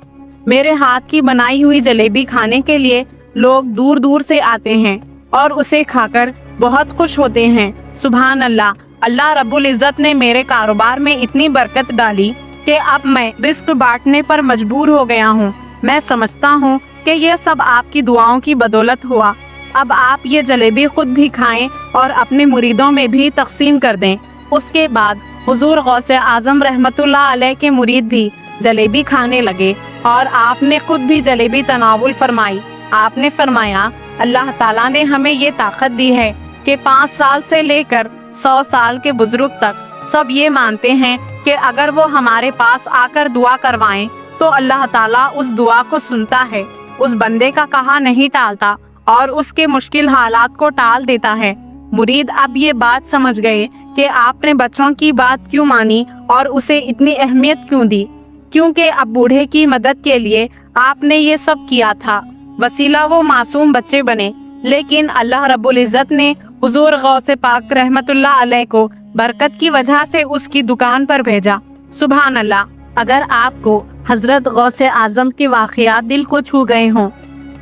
मेरे हाथ की बनाई हुई जलेबी खाने के लिए लोग दूर दूर से आते हैं और उसे खाकर बहुत खुश होते हैं। सुभान अल्लाह, अल्लाह रब्बुल इज़्ज़त ने मेरे कारोबार में इतनी बरकत डाली कि अब मैं रिस्क बांटने पर मजबूर हो गया हूँ। मैं समझता हूँ कि ये सब आपकी दुआओं की बदौलत हुआ। अब आप ये जलेबी खुद भी खाएं और अपने मुरीदों में भी तकसीम कर दें। उसके बाद हुजूर गौसे आजम रहमतुल्लाह अलैह के मुरीद भी जलेबी खाने लगे और आपने खुद भी जलेबी तनावुल फरमाई। आपने फरमाया, अल्लाह ताला ने हमें ये ताकत दी है कि 5 साल से लेकर 100 साल के बुजुर्ग तक सब ये मानते हैं कि अगर वो हमारे पास आकर दुआ करवाएं तो अल्लाह ताला उस दुआ को सुनता है, उस बंदे का कहा नहीं टालता और उसके मुश्किल हालात को टाल देता है। मुरीद अब ये बात समझ गए कि आपने बच्चों की बात क्यों मानी और उसे इतनी अहमियत क्यों दी, क्योंकि अब बूढ़े की मदद के लिए आपने ये सब किया था। वसीला वो मासूम बच्चे बने, लेकिन अल्लाह रब्बुल इज़्ज़त ने हुजूर गौसे पाक रहमतुल्लाह अलैह को बरकत की वजह से उसकी दुकान पर भेजा। सुभान अल्लाह। अगर आपको हजरत गौसे आजम के वाक़यात दिल को छू गए हों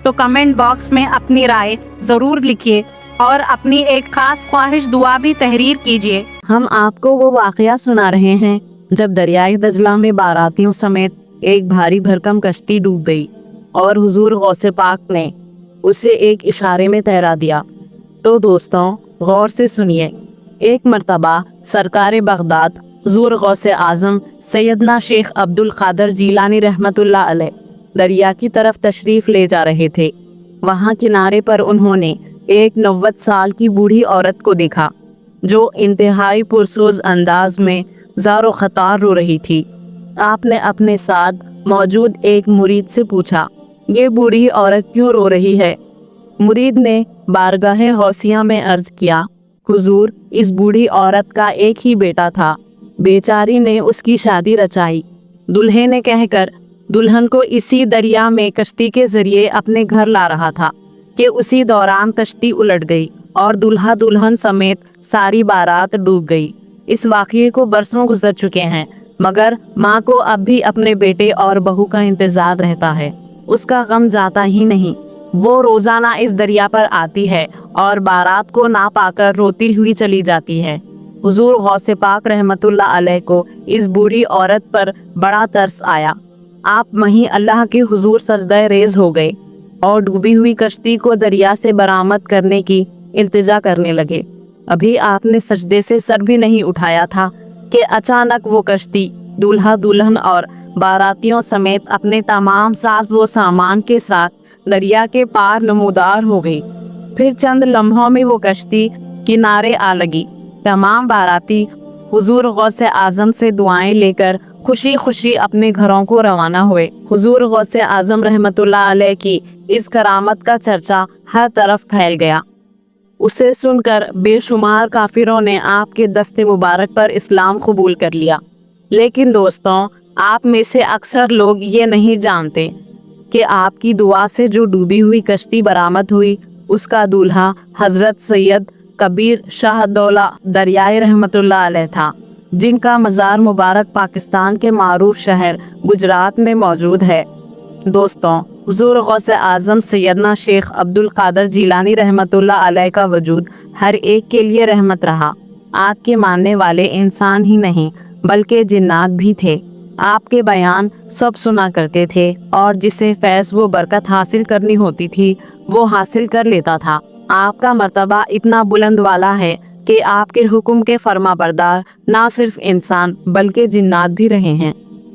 तो कमेंट बॉक्स में अपनी राय ज़रूर लिखिए और अपनी एक खास ख्वाहिश दुआ भी तहरीर कीजिए। हम आपको वो वाक़या सुना रहे हैं जब दरियाए दजला में बारातियों समेत एक भारी भरकम कश्ती डूब गई और हुजूर गौसे पाक ने उसे एक इशारे में तैरा दिया। तो दोस्तों, गौर से सुनिए। एक मर्तबा सरकार बगदाद हुजूर गौसे आज़म सैयदना शेख अब्दुल क़ादिर जीलानी रहमतुल्लाह अलैह दरिया की तरफ तशरीफ़ ले जा रहे थे। वहाँ किनारे पर उन्होंने एक 90 साल की बूढ़ी औरत को देखा जो इंतहाई पुरसोज अंदाज में ज़ारो ख़तार रो रही थी। आपने अपने साथ मौजूद एक मुरीद से पूछा, ये बूढ़ी औरत क्यों रो रही है? मुरीद ने बारगाह गौसिया में अर्ज़ किया, हुजूर, इस बूढ़ी औरत का एक ही बेटा था। बेचारी ने उसकी शादी रचाई। दुल्हे ने कहकर दुल्हन को इसी दरिया में कश्ती के जरिए अपने घर ला रहा था कि उसी दौरान कश्ती उलट गई और दूल्हा दुल्हन समेत सारी बारात डूब गई। इस वाक़ये को बरसों गुजर चुके हैं, मगर माँ को अब भी अपने बेटे और बहू का इंतज़ार रहता है। उसका गम जाता ही नहीं। वो रोज़ाना इस दरिया पर आती है और बारात को ना पाकर रोती हुई चली जाती है। हुजूर गौसे पाक रहमतुल्लाह अलैह को इस बूढ़ी औरत पर बड़ा तरस आया। आप वहीं अल्लाह के हुजूर सजदा रेज़ हो गए और डूबी हुई कश्ती को दरिया से बरामद करने की इल्तिजा करने लगे। अभी आपने सजदे से सर भी नहीं उठाया था کہ اچانک وہ کشتی دولہا دلہن اور باراتیوں سمیت اپنے تمام ساز و سامان کے ساتھ دریا کے پار نمودار ہو گئی۔ پھر چند لمحوں میں وہ کشتی کنارے آ لگی۔ تمام باراتی حضور غوث اعظم سے دعائیں لے کر خوشی خوشی اپنے گھروں کو روانہ ہوئے۔ حضور غوث اعظم رحمت اللہ علیہ کی اس کرامت کا چرچا ہر طرف پھیل گیا۔ اسے سن کر بے شمار کافروں نے آپ کے دست مبارک پر اسلام قبول کر لیا۔ لیکن دوستوں، آپ میں سے اکثر لوگ یہ نہیں جانتے کہ آپ کی دعا سے جو ڈوبی ہوئی کشتی برآمد ہوئی، اس کا دولہا حضرت سید کبیر شاہ دولہ دریائے رحمت اللہ علیہ تھا، جن کا مزار مبارک پاکستان کے معروف شہر گجرات میں موجود ہے۔ دوستوں، حضور غوث اعظم سیدنا شیخ عبد القادر جیلانی رحمت اللہ علیہ کا وجود ہر ایک کے لیے رحمت رہا۔ آپ کے ماننے والے انسان ہی نہیں بلکہ جنات بھی تھے۔ آپ کے بیان سب سنا کرتے تھے اور جسے فیض و برکت حاصل کرنی ہوتی تھی وہ حاصل کر لیتا تھا۔ آپ کا مرتبہ اتنا بلند والا ہے کہ آپ کے حکم کے فرما بردار نہ صرف انسان بلکہ جنات بھی رہے ہیں۔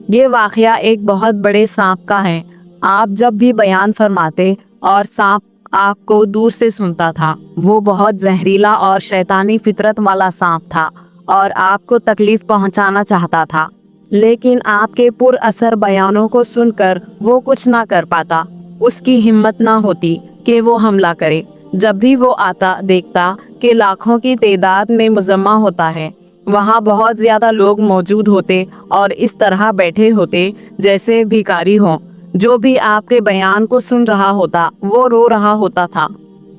یہ واقعہ ایک بہت بڑے سانپ کا ہے۔ آپ جب بھی بیان فرماتے اور سانپ آپ کو دور سے سنتا تھا، وہ بہت زہریلا اور شیطانی فطرت والا سانپ تھا اور آپ کو تکلیف پہنچانا چاہتا تھا، لیکن آپ کے پر اثر بیانوں کو سن کر وہ کچھ نہ کر پاتا۔ اس کی ہمت نہ ہوتی کہ وہ حملہ کرے۔ جب بھی وہ آتا دیکھتا کہ لاکھوں کی تعداد میں مجمع ہوتا ہے، وہاں بہت زیادہ لوگ موجود ہوتے اور اس طرح بیٹھے ہوتے جیسے بھکاری ہوں۔ جو بھی آپ کے بیان کو سن رہا ہوتا وہ رو رہا ہوتا تھا۔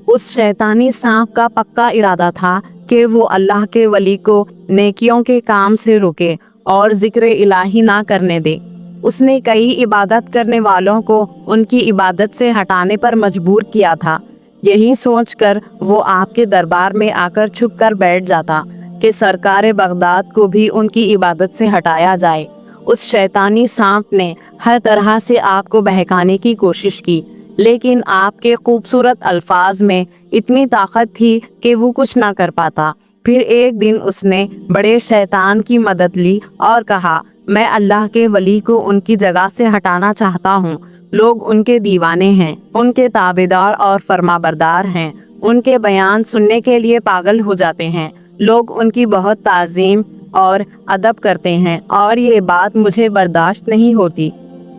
اس شیطانی سانپ کا پکا ارادہ تھا کہ وہ اللہ کے ولی کو نیکیوں کے کام سے روکے اور ذکر الہی نہ کرنے دے۔ اس نے کئی عبادت کرنے والوں کو ان کی عبادت سے ہٹانے پر مجبور کیا تھا۔ یہی سوچ کر وہ آپ کے دربار میں آ کر چھپ کر بیٹھ جاتا کہ سرکار بغداد کو بھی ان کی عبادت سے ہٹایا جائے۔ اس شیطانی سانپ نے ہر طرح سے آپ کو بہکانے کی کوشش کی، لیکن آپ کے خوبصورت الفاظ میں اتنی طاقت تھی کہ وہ کچھ نہ کر پاتا۔ پھر ایک دن اس نے بڑے شیطان کی مدد لی اور کہا، میں اللہ کے ولی کو ان کی جگہ سے ہٹانا چاہتا ہوں۔ لوگ ان کے دیوانے ہیں، ان کے تابعدار اور فرما بردار ہیں، ان کے بیان سننے کے لیے پاگل ہو جاتے ہیں۔ لوگ ان کی بہت تعظیم اور ادب کرتے ہیں اور یہ بات مجھے برداشت نہیں ہوتی۔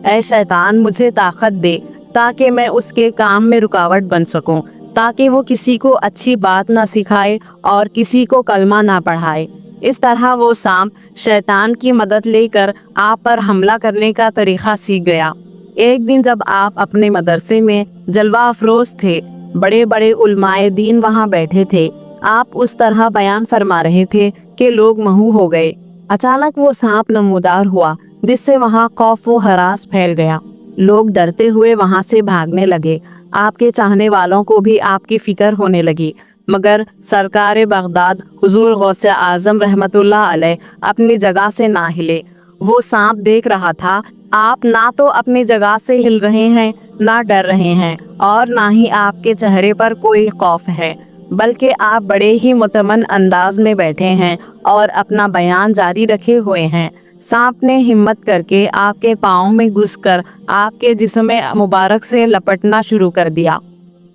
اے شیطان، مجھے طاقت دے تاکہ میں اس کے کام میں رکاوٹ بن سکوں، تاکہ وہ کسی کو اچھی بات نہ سکھائے اور کسی کو کلمہ نہ پڑھائے۔ اس طرح وہ سانپ شیطان کی مدد لے کر آپ پر حملہ کرنے کا طریقہ سیکھ گیا۔ ایک دن جب آپ اپنے مدرسے میں جلوہ افروز تھے، بڑے بڑے علماء دین وہاں بیٹھے تھے، آپ اس طرح بیان فرما رہے تھے کہ لوگ مہو ہو گئے۔ اچانک وہ سانپ نمودار ہوا جس سے وہاں خوف و ہراس پھیل گیا۔ لوگ ڈرتے ہوئے وہاں سے بھاگنے لگے۔ آپ کے چاہنے والوں کو بھی آپ کی فکر ہونے لگی، مگر سرکار بغداد حضور غوث اعظم رحمت اللہ علیہ اپنی جگہ سے نہ ہلے۔ وہ سانپ دیکھ رہا تھا آپ نہ تو اپنی جگہ سے ہل رہے ہیں، نہ ڈر رہے ہیں اور نہ ہی آپ کے چہرے پر کوئی خوف ہے، بلکہ آپ بڑے ہی مطمئن انداز میں بیٹھے ہیں اور اپنا بیان جاری رکھے ہوئے ہیں۔ سانپ نے ہمت کر کے آپ کے پاؤں میں گھس کر آپ کے جسم مبارک سے لپٹنا شروع کر دیا،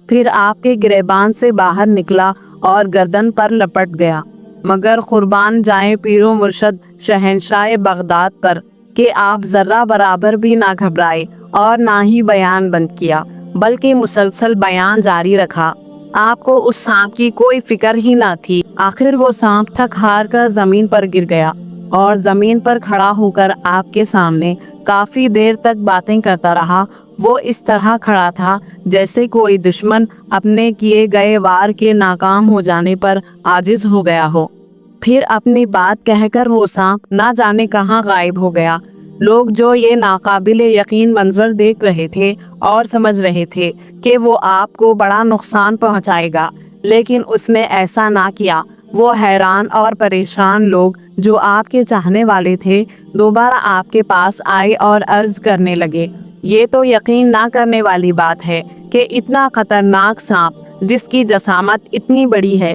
پھر آپ کے گریبان سے باہر نکلا اور گردن پر لپٹ گیا۔ مگر قربان جائیں پیر و مرشد شہنشاہ بغداد پر کہ آپ ذرہ برابر بھی نہ گھبرائے اور نہ ہی بیان بند کیا، بلکہ مسلسل بیان جاری رکھا۔ آپ کو اس سانپ کی کوئی فکر ہی نہ تھی۔ آخر وہ سانپ تھک ہار کر زمین پر گر گیا اور زمین پر کھڑا ہو کر آپ کے سامنے کافی دیر تک باتیں کرتا رہا۔ وہ اس طرح کھڑا تھا جیسے کوئی دشمن اپنے کیے گئے وار کے ناکام ہو جانے پر عاجز ہو گیا ہو۔ پھر اپنی بات کہہ کر وہ سانپ نہ جانے کہاں غائب ہو گیا۔ لوگ جو یہ ناقابل یقین منظر دیکھ رہے تھے اور سمجھ رہے تھے کہ وہ آپ کو بڑا نقصان پہنچائے گا، لیکن اس نے ایسا نہ کیا۔ وہ حیران اور پریشان لوگ جو آپ کے چاہنے والے تھے دوبارہ آپ کے پاس آئے اور عرض کرنے لگے، یہ تو یقین نہ کرنے والی بات ہے کہ اتنا خطرناک سانپ جس کی جسامت اتنی بڑی ہے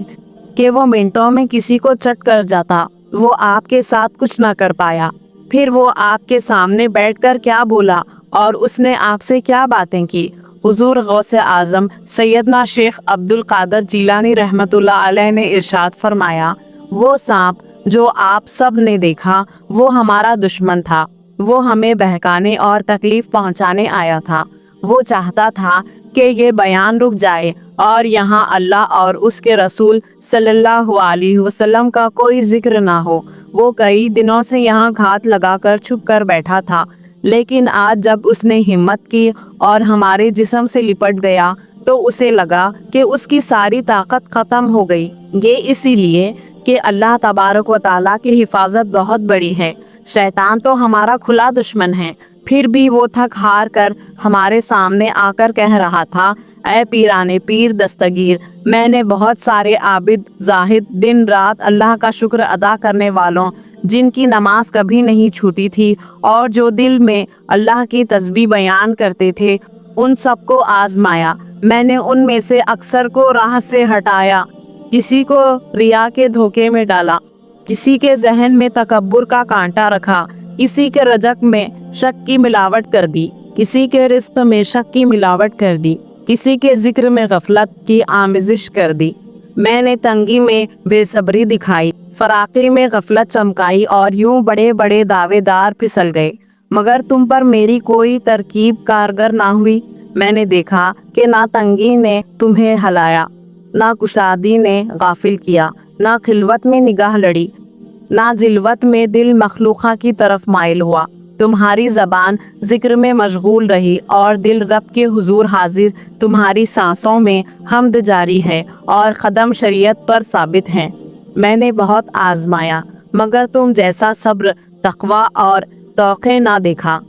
کہ وہ منٹوں میں کسی کو چٹ کر جاتا، वो आपके साथ कुछ ना कर पाया। फिर वो आपके सामने बैठकर क्या बोला और उसने आपसे क्या बातें की? हुजूर गौसे आजम सैयदना शेख अब्दुल कादर जीलानी रहमतुल्लाह अलैह ने इरशाद फरमाया, वो सांप जो आप सब ने देखा वो हमारा दुश्मन था। वो हमें बहकाने और तकलीफ पहुंचाने आया था। वो चाहता था कि ये बयान रुक जाए और यहाँ अल्लाह और उसके रसूल सल्लल्लाहु अलैहि वसल्लम का कोई जिक्र ना हो। वो कई दिनों से यहाँ घात लगाकर छुप कर बैठा था, लेकिन आज जब उसने हिम्मत की और हमारे जिस्म से लिपट गया तो उसे लगा कि उसकी सारी ताकत खत्म हो गई। ये इसीलिए कि अल्लाह तबारक व तआला की हिफाजत बहुत बड़ी है। शैतान तो हमारा खुला दुश्मन है। फिर भी वो थक हार कर हमारे सामने आकर कह रहा था, ऐ पीराने पीर दस्तगीर, मैंने बहुत सारे आबिद जाहिद दिन रात अल्लाह का शुक्र अदा करने वालों, जिनकी नमाज कभी नहीं छूटी थी और जो दिल में अल्लाह की तस्बीह बयान करते थे, उन सबको आजमाया। मैंने उनमें से अक्सर को राह से हटाया, किसी को रिया के धोखे में डाला, किसी के जहन में तकब्बुर का कांटा रखा, किसी के रजक में शक की मिलावट कर दी, किसी के रिस्क में शक की मिलावट कर दी, किसी के जिक्र में गफलत की आमिजिश कर दी। मैंने तंगी में बेसब्री दिखाई, फराकी में गफलत चमकाई और यूं बड़े बड़े दावेदार फिसल गए, मगर तुम पर मेरी कोई तरकीब कारगर ना हुई। मैंने देखा कि ना तंगी ने तुम्हें हलाया, ना कुशादी ने गाफिल किया, ना खिलवत में निगाह लड़ी, ना जिलवत में दिल मखलूका की तरफ माइल हुआ। तुम्हारी जबान जिक्र में मशगूल रही और दिल रब के हुजूर हाजिर। तुम्हारी सांसों में हम्द जारी है और कदम शरीयत पर साबित हैं। मैंने बहुत आजमाया, मगर तुम जैसा सब्र, तकवा और तौक़े ना देखा।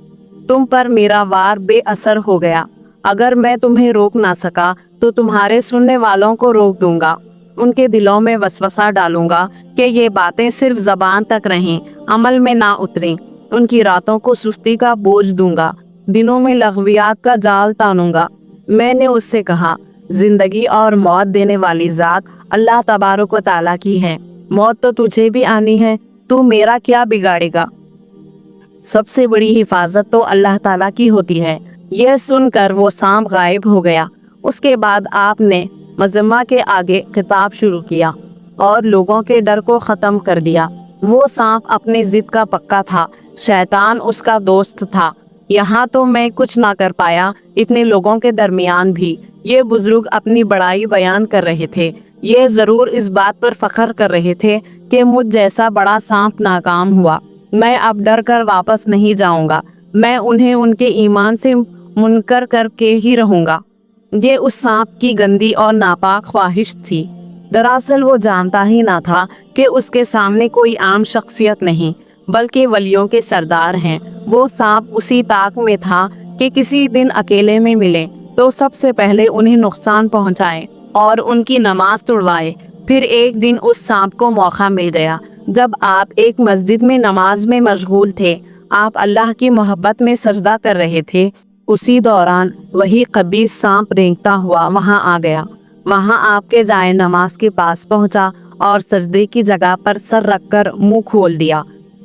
तुम पर मेरा वार बेअसर हो गया। अगर मैं तुम्हें रोक ना सका तो तुम्हारे सुनने वालों को रोक दूंगा। उनके दिलों में वसवसा डालूंगा कि ये बातें सिर्फ जबान तक रहें, अमल में ना उतरें। उनकी रातों को सुस्ती का बोझ दूंगा, दिनों में लग़वियात का जाल तानूंगा। मैंने उससे कहा, जिंदगी और मौत देने वाली ज़ात अल्लाह तबारक व तआला की है। मौत तो तुझे भी आनी है, तू मेरा क्या बिगाड़ेगा। सबसे बड़ी हिफाजत तो अल्लाह ताला की होती है। यह सुनकर वो सांप गायब हो गया। उसके बाद आपने मजमा के आगे खिताब शुरू किया और लोगों के डर को ख़त्म कर दिया। वो सांप अपनी जिद का पक्का था, शैतान उसका दोस्त था। यहाँ तो मैं कुछ ना कर पाया, इतने लोगों के दरमियान भी ये बुजुर्ग अपनी बड़ाई बयान कर रहे थे। ये ज़रूर इस बात पर फख्र कर रहे थे कि मुझ जैसा बड़ा सांप नाकाम हुआ। मैं अब डर कर वापस नहीं जाऊंगा। मैं उन्हें उनके ईमान से मुनकर करके ही रहूंगा। ये उस सांप की गंदी और नापाक ख्वाहिश थी। दरअसल वो जानता ही ना था कि उसके सामने कोई आम शख्सियत नहीं, बल्कि वलियों के सरदार हैं। वो सांप उसी ताक में था कि किसी दिन अकेले में मिले तो सबसे पहले उन्हें नुकसान पहुंचाए और उनकी नमाज तुड़वाए। फिर एक दिन उस सांप को मौका मिल गया जब आप एक मस्जिद में नमाज में मशगूल थे। आप अल्लाह की मोहब्बत में सजदा कर रहे थे। उसी दौरान वही खबीस सांप रेंगता हुआ वहां आ गया। वहां आपके जाए नमाज के पास पहुंचा और सजदे की जगह पर सर रखकर मुंह खोल दिया।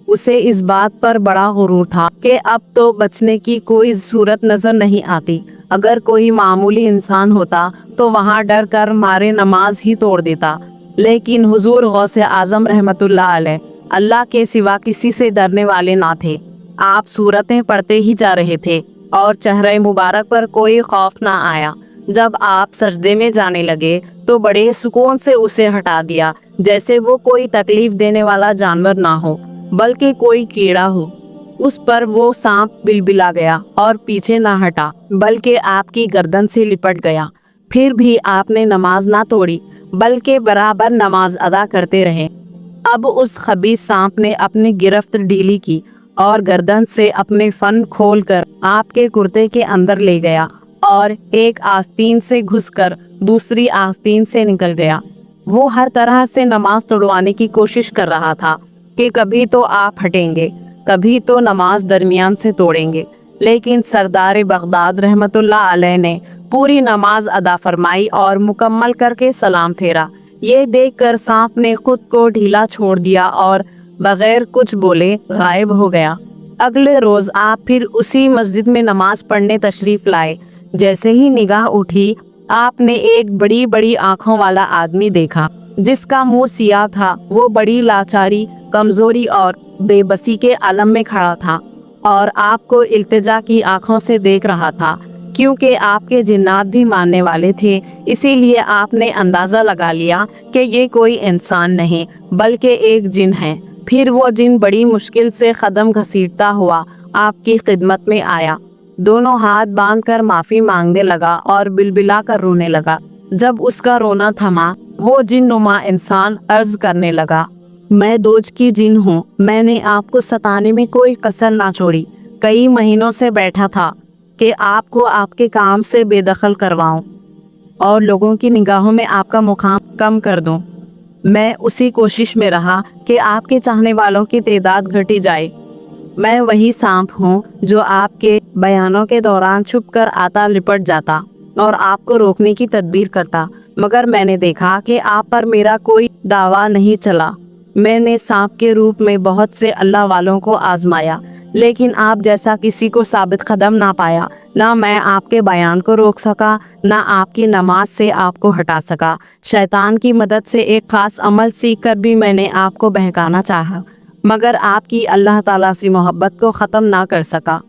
उसे इस बात पर बड़ा गुरूर था कि अब तो बचने की कोई सूरत नजर नहीं आती। अगर कोई मामूली इंसान होता तो वहां डर कर मारे नमाज ही तोड़ देता, लेकिन हुजूर गौसे आजम रहमतुल्लाह अलैह अल्लाह के सिवा किसी से डरने वाले ना थे। आप सूरतें पढ़ते ही जा रहे थे और चेहरे मुबारक पर कोई खौफ ना आया। जब आप सजदे में जाने लगे तो बड़े सुकून से उसे हटा दिया, जैसे वो कोई तकलीफ देने वाला जानवर ना हो बल्कि कोई कीड़ा हो। उस पर वो सांप बिलबिला गया और पीछे ना हटा बल्कि आपकी गर्दन से लिपट गया। फिर भी आपने नमाज ना तोड़ी बल्कि बराबर नमाज अदा करते रहे। अब उस खबीस सांप ने अपनी गिरफ्त ढीली की और गर्दन से अपने फन खोलकर आपके कुर्ते के अंदर ले गया और एक आस्तीन से घुसकर दूसरी आस्तीन से निकल गया। वो हर तरह से नमाज तोड़वाने की कोशिश कर रहा था कि कभी तो आप हटेंगे, कभी तो नमाज दरमियान से तोड़ेंगे, लेकिन सरदार बगदाद रहमतुल्लाह अलैह ने पूरी नमाज अदा फरमाई और मुकम्मल करके सलाम फेरा। ये देखकर सांप ने खुद को ढीला छोड़ दिया और बगैर कुछ बोले गायब हो गया। अगले रोज आप फिर उसी मस्जिद में नमाज पढ़ने तशरीफ लाए। जैसे ही निगाह उठी, आपने एक बड़ी बड़ी आंखों वाला आदमी देखा जिसका मुंह सियाह था। वो बड़ी लाचारी, कमजोरी और बेबसी के आलम में खड़ा था और आपको इल्तिजा की आंखों से देख रहा था। क्योंकि आपके जिन्नात भी मानने वाले थे, इसीलिए आपने अंदाजा लगा लिया कि ये कोई इंसान नहीं बल्कि एक जिन है। फिर वो जिन बड़ी मुश्किल से कदम घसीटता हुआ आपकी खिदमत में आया, दोनों हाथ बांधकर माफी मांगने लगा और बिलबिला कर रोने लगा। जब उसका रोना थमा, वो जिन नुमा इंसान अर्ज करने लगा, मैं दोज की जिन हूँ। मैंने आपको सताने में कोई कसर ना छोड़ी। कई महीनों से बैठा था कि आपको आपके काम से बेदखल करवाऊं और लोगों की निगाहों में आपका मुकाम कम कर दूं। मैं उसी कोशिश में रहा कि आपके चाहने वालों की तादाद घटी जाए। मैं वही सांप हूँ जो आपके बयानों के दौरान छुपकर आता, लिपट जाता और आपको रोकने की तदबीर करता, मगर मैंने देखा कि आप पर मेरा कोई दावा नहीं चला। मैंने सांप के रूप में बहुत से अल्लाह वालों को आजमाया, लेकिन आप जैसा किसी को साबित कदम ना पाया। ना मैं आपके बयान को रोक सका, ना आपकी नमाज से आपको हटा सका। शैतान की मदद से एक खास अमल सीख कर भी मैंने आपको बहकाना चाहा, मगर आपकी अल्लाह ताला से मोहब्बत को ख़त्म ना कर सका।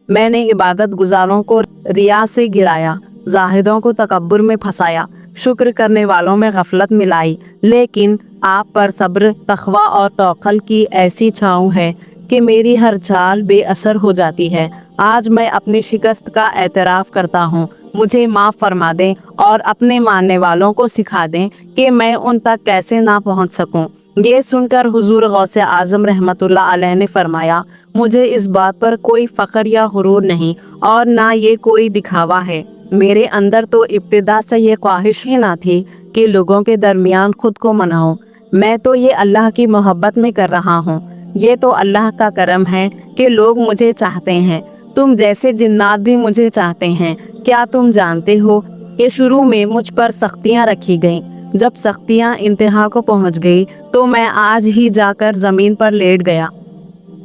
मैंने इबादत गुजारों को रिया से गिराया, जाहिदों को तकब्बुर में फंसाया, शुक्र करने वालों में गफलत मिलाई। लेकिन आप पर सब्र, तक़वा और तवक्कुल की ऐसी छाँव है कि मेरी हर चाल बेअसर हो जाती है। आज मैं अपनी शिकस्त का एतराफ़ करता हूँ। मुझे माफ़ फरमा दें और अपने मानने वालों को सिखा दें कि मैं उन तक कैसे ना पहुँच सकूँ। ये सुनकर हुजूर गौसे आज़म रहमतुल्लाह अलैह ने फरमाया, मुझे इस बात पर कोई फ़ख्र या गुरूर नहीं और ना ये कोई दिखावा है। मेरे अंदर तो इब्तिदा से ये ख्वाहिश ही ना थी कि लोगों के दरमियान खुद को मनाऊं। मैं तो ये अल्लाह की मोहब्बत में कर रहा हूँ। ये तो अल्लाह का करम है कि लोग मुझे चाहते हैं। तुम जैसे जिन्नात भी मुझे चाहते हैं। क्या तुम जानते हो कि शुरू में मुझ पर सख्तियाँ रखी गईं। जब सख्तियाँ इंतहा को पहुँच गई तो मैं आज ही जाकर ज़मीन पर लेट गया।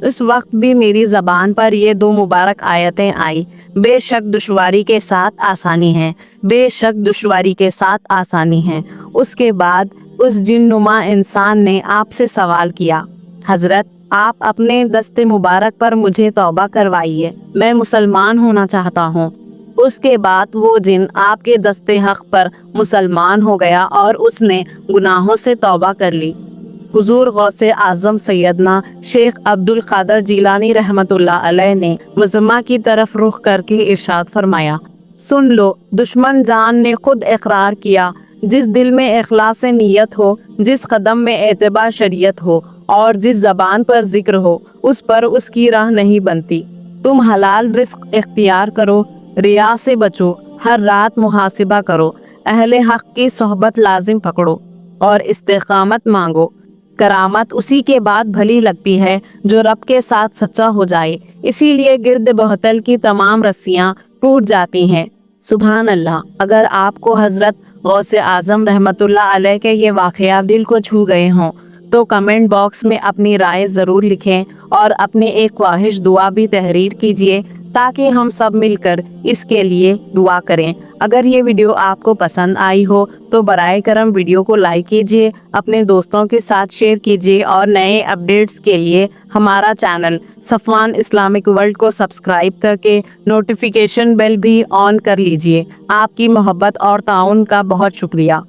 उस वक्त भी मेरी ज़बान पर ये दो मुबारक आयतें आई, बेशक दुश्वारी के साथ आसानी है, बेशक दुश्वारी के साथ आसानी है। उसके बाद उस जिन्नुमा इंसान ने आपसे सवाल किया, हज़रत आप अपने दस्ते मुबारक पर मुझे तौबा करवाइए, मैं मुसलमान होना चाहता हूँ। उसके बाद वो जिन आपके दस्ते हक़ पर मुसलमान हो गया और उसने गुनाहों से तौबा कर ली। हुजूर गौसे आज़म सैयदना शेख अब्दुल क़ादिर जिलानी रहमतुल्लाह अलैह ने मुज़म्मा की तरफ रुख करके इरशाद फरमाया, सुन लो, दुश्मन जान ने खुद इकरार किया, जिस दिल में इखलास नीयत हो, जिस कदम में एतबा शरीयत हो और जिस ज़बान पर जिक्र हो, उस पर उसकी राह नहीं बनती। तुम हलाल रिस्क इख्तियार करो, रिया से बचो, हर रात मुहासिबा करो, अहले हक़ की सोहबत लाजिम पकड़ो और इस्तिक़ामत मांगो। करामत उसी के बाद भली लगती है जो रब के साथ सच्चा हो जाए। इसीलिए गिर्द बहतल की तमाम रस्सियाँ टूट जाती हैं। सुभान अल्लाह। अगर आपको हज़रत गौसे आज़म रहमतुल्लाह अलैह के ये वाक़या दिल को छू गए हों तो कमेंट बॉक्स में अपनी राय ज़रूर लिखें और अपनी एक ख्वाहिश दुआ भी तहरीर कीजिए ताकि हम सब मिलकर इसके लिए दुआ करें। अगर ये वीडियो आपको पसंद आई हो तो बराए करम वीडियो को लाइक कीजिए, अपने दोस्तों के साथ शेयर कीजिए और नए अपडेट्स के लिए हमारा चैनल सफ़वान इस्लामिक वर्ल्ड को सब्सक्राइब करके नोटिफिकेशन बेल भी ऑन कर लीजिए। आपकी मोहब्बत और ताउन का बहुत शुक्रिया।